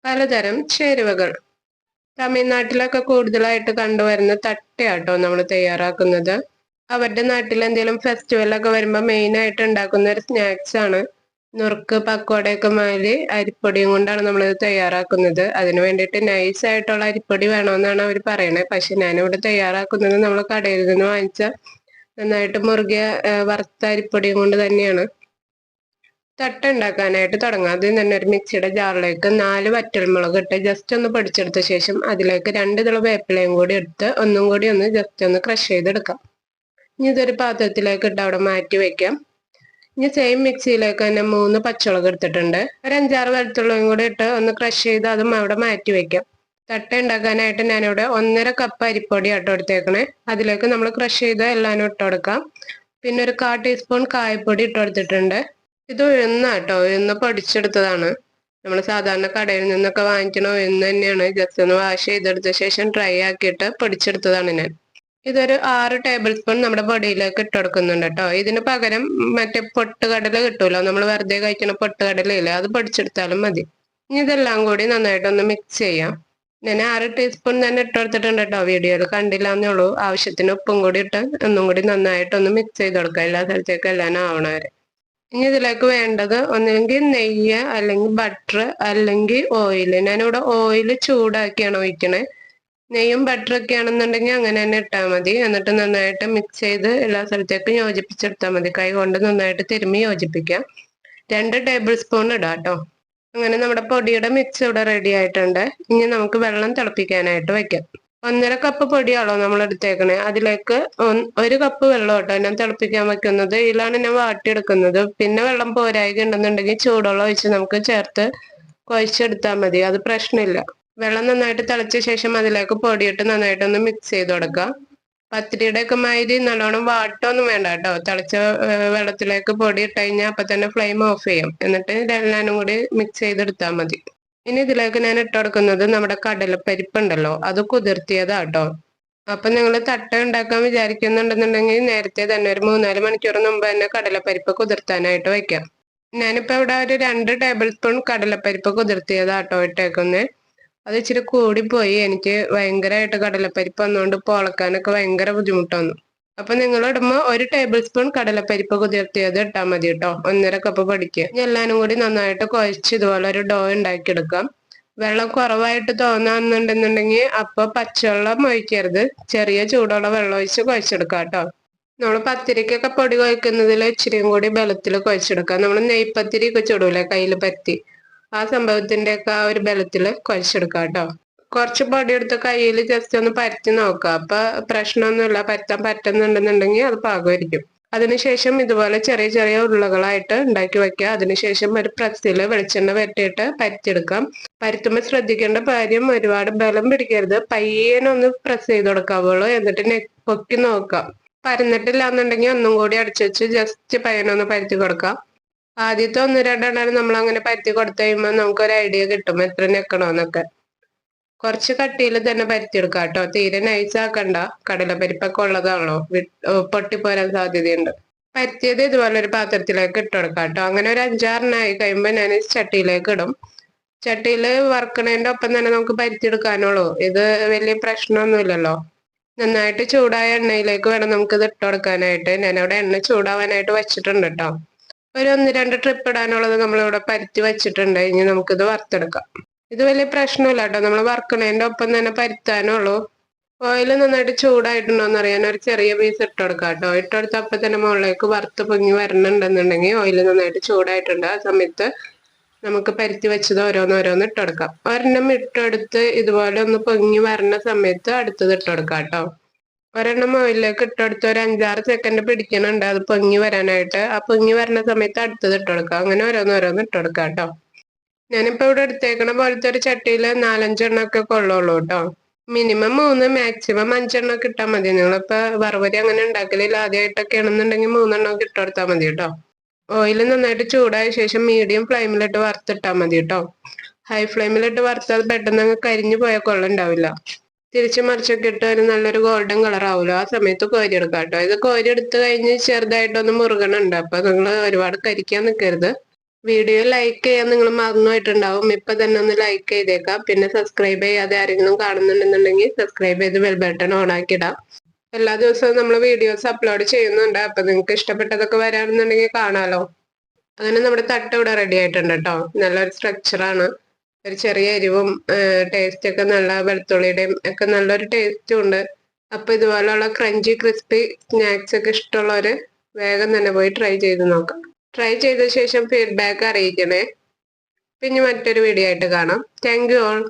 പലതരം ചേരുവകൾ. തമിഴ്നാട്ടിലൊക്കെ കൂടുതലായിട്ട് കണ്ടുവരുന്ന തട്ടയാട്ടോ നമ്മൾ തയ്യാറാക്കുന്നത്. അവരുടെ നാട്ടിൽ എന്തെങ്കിലും ഫെസ്റ്റിവൽ ഒക്കെ വരുമ്പോൾ മെയിൻ ആയിട്ട് ഉണ്ടാക്കുന്ന ഒരു സ്നാക്സ് ആണ്. നുറുക്ക് പക്കോടയൊക്കെ മാതിരി അരിപ്പൊടിയും കൊണ്ടാണ് നമ്മൾ ഇത് തയ്യാറാക്കുന്നത്. അതിന് വേണ്ടിയിട്ട് നൈസ് ആയിട്ടുള്ള അരിപ്പൊടി വേണമെന്നാണ് അവർ പറയുന്നത്. പക്ഷെ ഞാനിവിടെ തയ്യാറാക്കുന്നത് നമ്മൾ കടയിൽ നിന്ന് വാങ്ങിച്ച നന്നായിട്ട് മുറുകിയ വറുത്ത അരിപ്പൊടിയും കൊണ്ട് തന്നെയാണ്. തട്ട ഉണ്ടാക്കാനായിട്ട് തുടങ്ങാം. ആദ്യം തന്നെ ഒരു മിക്സിയുടെ ജാറിലേക്ക് 4 വറ്റൽമുളക് ഇട്ട് ജസ്റ്റ് ഒന്ന് പൊടിച്ചെടുത്ത ശേഷം അതിലേക്ക് 2 തിള വേപ്പിലയും കൂടി എടുത്ത് ഒന്നും കൂടി ഒന്ന് ജസ്റ്റ് ഒന്ന് ക്രഷ് ചെയ്തെടുക്കാം. ഇനി ഇതൊരു പാത്രത്തിലേക്ക് ഇട്ട് അവിടെ മാറ്റി വെക്കാം. ഇനി സെയിം മിക്സിയിലേക്ക് തന്നെ 3 പച്ചമുളക് എടുത്തിട്ടുണ്ട്. ഒരു 5-6 വെളുത്തുള്ളിയും കൂടി ഇട്ട് ഒന്ന് ക്രഷ് ചെയ്ത് അതും അവിടെ മാറ്റി വെക്കാം. തട്ട ഉണ്ടാക്കാനായിട്ട് ഞാനിവിടെ 1.5 കപ്പ് അരിപ്പൊടി ആട്ടോ എടുത്തേക്കണേ. അതിലേക്ക് നമ്മൾ ക്രഷ് ചെയ്ത് എല്ലാനും ഇട്ട് കൊടുക്കാം. പിന്നെ ഒരു 1/4 ടീസ്പൂൺ കായപ്പൊടി ഇട്ട് കൊടുത്തിട്ടുണ്ട്. ഇത് ഉഴുന്നാട്ടോ, ഉഴുന്ന് പൊടിച്ചെടുത്തതാണ്. നമ്മൾ സാധാരണ കടയിൽ നിന്നൊക്കെ വാങ്ങിക്കണ ഉഴുന്ന് തന്നെയാണ്. ജസ്റ്റ് ഒന്ന് വാഷ് ചെയ്തെടുത്ത ശേഷം ഡ്രൈ ആക്കിയിട്ട് പൊടിച്ചെടുത്തതാണ് ഞാൻ. ഇതൊരു 6 ടേബിൾ സ്പൂൺ നമ്മുടെ പൊടിയിലേക്ക് ഇട്ട് കൊടുക്കുന്നുണ്ട് കേട്ടോ. ഇതിന് പകരം മറ്റേ പൊട്ടുകടല കിട്ടുമല്ലോ, നമ്മൾ വെറുതെ കഴിക്കണ പൊട്ടുകടലയില്ലേ, അത് പൊടിച്ചെടുത്താലും മതി. ഇനി ഇതെല്ലാം കൂടി നന്നായിട്ടൊന്ന് മിക്സ് ചെയ്യാം. ഞാൻ 6 ടീസ്പൂൺ തന്നെ ഇട്ട് കൊടുത്തിട്ടുണ്ട് കേട്ടോ. വീഡിയോയിൽ കണ്ടില്ല എന്നുള്ളൂ. ആവശ്യത്തിന് ഉപ്പും കൂടി ഇട്ട് ഒന്നും കൂടി നന്നായിട്ടൊന്ന് മിക്സ് ചെയ്ത് കൊടുക്കുക, എല്ലാ സ്ഥലത്തേക്കും എല്ലാം ആവണവരെ. ഇനി ഇതിലേക്ക് വേണ്ടത് ഒന്നെങ്കിൽ നെയ്യ്, അല്ലെങ്കിൽ ബട്ടർ, അല്ലെങ്കിൽ ഓയിൽ. ഞാനിവിടെ ഓയിൽ ചൂടാക്കിയാണ് ഒഴിക്കണേ. നെയ്യും ബട്ടറൊക്കെ ആണെന്നുണ്ടെങ്കിൽ അങ്ങനെ തന്നെ ഇട്ടാൽ മതി. എന്നിട്ട് നന്നായിട്ട് മിക്സ് ചെയ്ത് എല്ലാ സ്ഥലത്തേക്കും യോജിപ്പിച്ചെടുത്താൽ മതി. കൈ കൊണ്ട് നന്നായിട്ട് തിരുമ്മി യോജിപ്പിക്കാം. 2 ടേബിൾ സ്പൂൺ ഇടാം കേട്ടോ. അങ്ങനെ നമ്മുടെ പൊടിയുടെ മിക്സ് ഇവിടെ റെഡി ആയിട്ടുണ്ട്. ഇനി നമുക്ക് വെള്ളം തിളപ്പിക്കാനായിട്ട് വെക്കാം. 1.5 കപ്പ് പൊടിയാണോ നമ്മൾ എടുത്തേക്കണേ. അതിലേക്ക് 1 കപ്പ് വെള്ളം കേട്ടോ ഞാൻ തിളപ്പിക്കാൻ വെക്കുന്നത്. ഇതിലാണ് ഞാൻ വാട്ടിയെടുക്കുന്നത്. പിന്നെ വെള്ളം പോരായിക ഉണ്ടെന്നുണ്ടെങ്കിൽ ചൂടുവെള്ളം ഒഴിച്ച് നമുക്ക് ചേർത്ത് കുഴച്ചെടുത്താൽ മതി, അത് പ്രശ്നമില്ല. വെള്ളം നന്നായിട്ട് തിളച്ച ശേഷം അതിലേക്ക് പൊടിയിട്ട് നന്നായിട്ടൊന്ന് മിക്സ് ചെയ്ത് കൊടുക്കാം. പത്തിരിയുടെ ഒക്കെ മാതിരി നല്ലോണം വാട്ടൊന്നും വേണ്ട കേട്ടോ. തിളച്ച വെള്ളത്തിലേക്ക് പൊടി ഇട്ട് കഴിഞ്ഞാൽ അപ്പൊ തന്നെ ഫ്ലെയിം ഓഫ് ചെയ്യും. എന്നിട്ട് എല്ലാനും കൂടി മിക്സ് ചെയ്തെടുത്താൽ മതി. ഇനി ഇതിലേക്ക് ഞാൻ ഇട്ട് കൊടുക്കുന്നത് നമ്മുടെ കടലപ്പരിപ്പ് ഉണ്ടല്ലോ, അത് കുതിർത്തിയതാട്ടോ. അപ്പൊ നിങ്ങൾ തട്ട ഉണ്ടാക്കാൻ വിചാരിക്കുന്നുണ്ടെന്നുണ്ടെങ്കിൽ നേരത്തെ തന്നെ ഒരു 3-4 മണിക്കൂർ മുമ്പ് തന്നെ കടലപ്പരിപ്പ് കുതിർത്താനായിട്ട് വെക്കാം. ഞാനിപ്പോ ഇവിടെ ഒരു 2 ടേബിൾ സ്പൂൺ കടലപ്പരിപ്പ് കുതിർത്തിയതാട്ടോ ഇട്ടേക്കുന്നത്. അത് ഇച്ചിരി കൂടിപ്പോയി. എനിക്ക് ഭയങ്കരമായിട്ട് കടലപ്പരിപ്പ് വന്നുകൊണ്ട് പൊളക്കാനൊക്കെ ഭയങ്കര ബുദ്ധിമുട്ട് വന്നു. അപ്പൊ നിങ്ങൾ ഇടുമ്പോ 1 ടേബിൾ സ്പൂൺ കടലപ്പരിപ്പ് കുതിർത്തിയത് ഇട്ടാൽ മതി കേട്ടോ. 1.5 കപ്പ് പൊടിക്ക്. ഇനി എല്ലാനും കൂടി നന്നായിട്ട് കുഴച്ച് ഇതുപോലെ ഒരു ഡോ ഉണ്ടാക്കിയെടുക്കാം. വെള്ളം കുറവായിട്ട് തോന്നാന്നുണ്ടെന്നുണ്ടെങ്കിൽ അപ്പൊ പച്ചവെള്ളം ഒഴിക്കരുത്, ചെറിയ ചൂടുള്ള വെള്ളം ഒഴിച്ച് കുഴച്ചെടുക്കാം കേട്ടോ. നമ്മൾ പത്തിരിക്കൊക്കെ പൊടി കുഴക്കുന്നതിൽ ഇച്ചിരിയും കൂടി ബലത്തിൽ കുഴച്ചെടുക്കാം. നമ്മൾ നെയ്പത്തിരി ഒക്കെ ചൂടൂലേ കയ്യിൽ പറ്റി, ആ സംഭവത്തിന്റെ ഒക്കെ ആ ഒരു ബലത്തില് കുഴച്ചെടുക്കാം കേട്ടോ. കുറച്ച് പൊടി എടുത്ത് കയ്യിൽ ജസ്റ്റ് ഒന്ന് പരത്തി നോക്കാം. അപ്പൊ പ്രശ്നമൊന്നുമില്ല. പരത്താൻ പറ്റുന്നുണ്ടെന്നുണ്ടെങ്കിൽ അത് പാകമായിരിക്കും. അതിനുശേഷം ഇതുപോലെ ചെറിയ ചെറിയ ഉരുളകളായിട്ട് ഉണ്ടാക്കി വെക്കുക. അതിനുശേഷം ഒരു പ്രസ്സിൽ വെളിച്ചെണ്ണ വരട്ടിയിട്ട് പരത്തിയെടുക്കാം. പരത്തുമ്പോൾ ശ്രദ്ധിക്കേണ്ട കാര്യം ഒരുപാട് ബലം പിടിക്കരുത്. പയ്യനൊന്ന് പ്രസ് ചെയ്ത് കൊടുക്കാവുള്ളൂ. എന്നിട്ട് പൊക്കി നോക്കാം. പരന്നിട്ടില്ല എന്നുണ്ടെങ്കിൽ ഒന്നും കൂടി അടച്ചു വെച്ച് ജസ്റ്റ് പയ്യനൊന്ന് പരത്തി കൊടുക്കാം. ആദ്യത്തെ 1-2 എണ്ണം നമ്മൾ അങ്ങനെ പരത്തി കൊടുത്തു കഴിയുമ്പോൾ നമുക്കൊരു ഐഡിയ കിട്ടും എത്ര ഞെക്കണോന്നൊക്കെ. കുറച്ച് കട്ടിയിൽ തന്നെ പരത്തിയെടുക്കാം കേട്ടോ. തീരെ നൈസ് ആക്കണ്ട, കടലപ്പരിപ്പൊക്കെ ഉള്ളതാണല്ലോ, പൊട്ടിപ്പോരാൻ സാധ്യതയുണ്ട്. പരത്തിയത് ഇതുപോലെ ഒരു പാത്രത്തിലേക്ക് ഇട്ട് കൊടുക്കാം കേട്ടോ. അങ്ങനെ ഒരു 5-6 എണ്ണമായി കഴിയുമ്പോൾ ഞാൻ ചട്ടിയിലേക്ക് ഇടും. ചട്ടിയിൽ വറക്കണേന്റെ ഒപ്പം തന്നെ നമുക്ക് പരത്തിയെടുക്കാനുള്ളൂ. ഇത് വലിയ പ്രശ്നമൊന്നുമില്ലല്ലോ. നന്നായിട്ട് ചൂടായ എണ്ണയിലേക്ക് വേണം നമുക്കിത് ഇട്ട് കൊടുക്കാനായിട്ട്. ഞാനവിടെ എണ്ണ ചൂടാവാനായിട്ട് വെച്ചിട്ടുണ്ട് കേട്ടോ. ഒരു 1-2 ട്രിപ്പ് ഇടാനുള്ളത് നമ്മളിവിടെ പരത്തി വെച്ചിട്ടുണ്ട്. ഇനി നമുക്കിത് വറുത്തെടുക്കാം. ഇത് വലിയ പ്രശ്നമില്ല കേട്ടോ. നമ്മൾ വറുക്കണേന്റെ ഒപ്പം തന്നെ പരത്താനുള്ളൂ. ഓയിൽ നന്നായിട്ട് ചൂടായിട്ടുണ്ടോ എന്ന് അറിയാൻ ഒരു ചെറിയ പീസ് ഇട്ട് കൊടുക്കാം കേട്ടോ. ഇട്ടെടുത്ത് അപ്പൊ തന്നെ മുകളിലേക്ക് വറുത്ത് പൊങ്ങി വരണുണ്ടെന്നുണ്ടെങ്കിൽ ഓയിൽ നന്നായിട്ട് ചൂടായിട്ടുണ്ട്. ആ സമയത്ത് നമുക്ക് പരത്തി വെച്ചത് ഓരോന്നോരോന്ന് ഇട്ട് കൊടുക്കാം. ഒരെണ്ണം ഇട്ടെടുത്ത് ഇതുപോലെ ഒന്ന് പൊങ്ങി വരണ സമയത്ത് അടുത്തത് ഇട്ട് കൊടുക്കാം കേട്ടോ. ഒരെണ്ണം ഓയിലേക്ക് ഇട്ടെടുത്ത് ഒരു 5-6 സെക്കൻഡ് പിടിക്കുന്നുണ്ട് അത് പൊങ്ങി വരാനായിട്ട്. ആ പൊങ്ങി വരുന്ന സമയത്ത് അടുത്തത് ഇട്ട് കൊടുക്കാം. അങ്ങനെ ഓരോന്നോരോന്ന് ഇട്ട് കൊടുക്കാം കേട്ടോ. ഞാനിപ്പോ ഇവിടെ എടുത്തേക്കണ പോലത്തെ ഒരു ചട്ടിയിൽ 4-5 എണ്ണൊക്കെ കൊള്ളുള്ളൂ കേട്ടോ. മിനിമം 3, മാക്സിമം 5 എണ്ണൊക്കെ ഇട്ടാൽ മതി. നിങ്ങളിപ്പോ വറവരി അങ്ങനെ ഉണ്ടാക്കലില്ല, ആദ്യമായിട്ടൊക്കെ ആണെന്നുണ്ടെങ്കിൽ 3 എണ്ണമൊക്കെ ഇട്ട് കൊടുത്താൽ മതി കേട്ടോ. ഓയിൽ നന്നായിട്ട് ചൂടായ ശേഷം മീഡിയം ഫ്ലെയിമിലിട്ട് വറുത്തിട്ടാൽ മതി കേട്ടോ. ഹൈ ഫ്ലെയിമിലിട്ട് വറുത്താൽ പെട്ടെന്ന് അങ്ങ് കരിഞ്ഞു പോയാൽ കൊള്ളുണ്ടാവില്ല. തിരിച്ചു മറിച്ചൊക്കെ ഇട്ട് ഒരു നല്ലൊരു ഗോൾഡൻ കളർ ആവുമല്ലോ, ആ സമയത്ത് കോരി എടുക്കാം കേട്ടോ. ഇത് കോരി എടുത്ത് കഴിഞ്ഞ് ചെറുതായിട്ടൊന്ന് മുറുകണുണ്ട്. അപ്പൊ നിങ്ങൾ ഒരുപാട് കരിക്കാൻ നിൽക്കരുത്. വീഡിയോ ലൈക്ക് ചെയ്യാൻ നിങ്ങൾ മറന്നുപോയിട്ടുണ്ടാവും. ഇപ്പൊ തന്നെ ഒന്ന് ലൈക്ക് ചെയ്തേക്കാം. പിന്നെ സബ്സ്ക്രൈബ് ചെയ്യാതെ ആരെങ്കിലും കാണുന്നുണ്ടെന്നുണ്ടെങ്കിൽ സബ്സ്ക്രൈബ് ചെയ്ത് ബെൽ ബട്ടൺ ഓൺ ആക്കി ഇടാം. എല്ലാ ദിവസവും നമ്മൾ വീഡിയോസ് അപ്ലോഡ് ചെയ്യുന്നുണ്ട്. അപ്പൊ നിങ്ങൾക്ക് ഇഷ്ടപ്പെട്ടതൊക്കെ വരാണെന്നുണ്ടെങ്കിൽ കാണാലോ. അങ്ങനെ നമ്മുടെ തട്ട് ഇവിടെ റെഡി ആയിട്ടുണ്ട് കേട്ടോ. നല്ലൊരു സ്ട്രക്ചറാണ്. ഒരു ചെറിയ എരിവും ടേസ്റ്റ് ഒക്കെ നല്ല വെളുത്തുള്ളിയുടെയും ഒക്കെ നല്ലൊരു ടേസ്റ്റും ഉണ്ട്. അപ്പൊ ഇതുപോലുള്ള ക്രഞ്ചി ക്രിസ്പി സ്നാക്സ് ഒക്കെ ഇഷ്ടമുള്ളവര് വേഗം തന്നെ പോയി ട്രൈ ചെയ്ത് നോക്കാം. ട്രൈ ചെയ്ത ശേഷം ഫീഡ്ബാക്ക് അറിയിക്കണേ. പിന്നെ മറ്റൊരു വീഡിയോ ആയിട്ട് കാണാം. Thank you all.